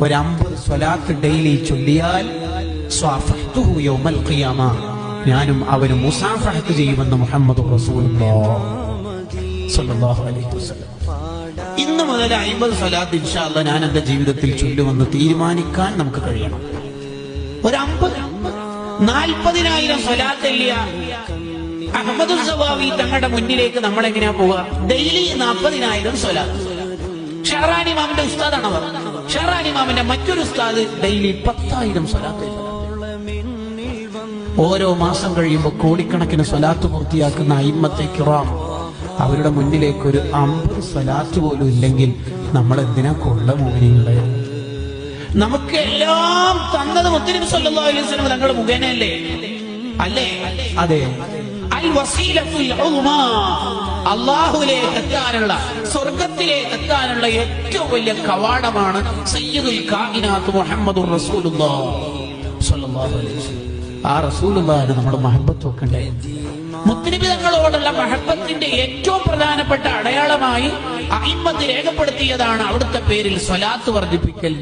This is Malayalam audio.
ഒരു 50 സ്വലാത്ത് ഡെയിലി ചൊല്ലിയാൽ സ്വാഫഹ്തുഹു യൗമൽ ഖിയാമ, ഞാനും അവന് മുസാഫഹത്ത് ചെയ്യുമെന്ന് മുഹമ്മദ് റസൂലുള്ളാഹി സ്വല്ലല്ലാഹു അലൈഹി വസല്ലം. ഇന്ന് മുതൽ 50 സ്വലാത്ത് ഇൻഷാ അല്ലാഹ് ഞാൻ എന്റെ ജീവിതത്തിൽ ചൊല്ലുമെന്ന് തീരുമാനിക്കാൻ നമുക്ക് കഴിയണം. ഒരു 40,000 സ്വലാത്ത് ഇല്ല. അഹ്മദ് സവാവി തങ്ങളുടെ മുന്നിലേക്ക് നമ്മൾ എങ്ങനെയാ പോവുക? ഡെയിലി 40,000 സ്വലാത്ത്. ഷഹറാനി ഇമാമിന്റെ ഉസ്താദാണ് അവർ. ഷഹറാനി ഇമാമിന്റെ മറ്റൊരു ഉസ്താദ് ഡെയിലി 10,000 സ്വലാത്ത്. ഓരോ മാസം കഴിയുമ്പോൾ കോടിക്കണക്കിന് സ്വലാത്ത് പൂർത്തിയാക്കുന്ന അയിമ്മത്തെ കിറാം, അവരുടെ മുന്നിലേക്ക് ഒരു 50 സ്വലാത്ത് പോലും ഇല്ലെങ്കിൽ നമ്മൾ എന്തിനാ കൊള്ള മുഅ്മിനീങ്ങളെ? നമുക്ക് എല്ലാം തന്നത് മുത്തനബി സല്ലല്ലാഹു അലൈഹി വസല്ലം തങ്ങളുടെ മുഖേനയല്ലേ? അല്ലേ? അതെ. അൽ വസീലത്തുൽ ഉദ്മാ, അല്ലാഹുവിലേക്ക് എത്താനുള്ള, സ്വർഗ്ഗത്തിലേക്ക് എത്താനുള്ള ഏറ്റവും വലിയ കവാടമാണ് സയ്യിദുൽ കായിനാത്ത് മുഹമ്മദുർ റസൂലുള്ളാഹി സ്വല്ലല്ലാഹു അലൈഹി വസല്ലം. ആ റസൂലുള്ളാഹിനെ നമ്മൾ മഹബത്ത് വെക്കണ്ടേ? മുത്തനബി തങ്ങളോടുള്ള മഹബത്തിന്റെ ഏറ്റവും പ്രധാനപ്പെട്ട അടയാളമായി അഇമ്മത്ത് രേഖപ്പെടുത്തിയതാണ് അവിടുത്തെ പേരിൽ സ്വലാത്ത് വർദ്ധിപ്പിക്കൽ.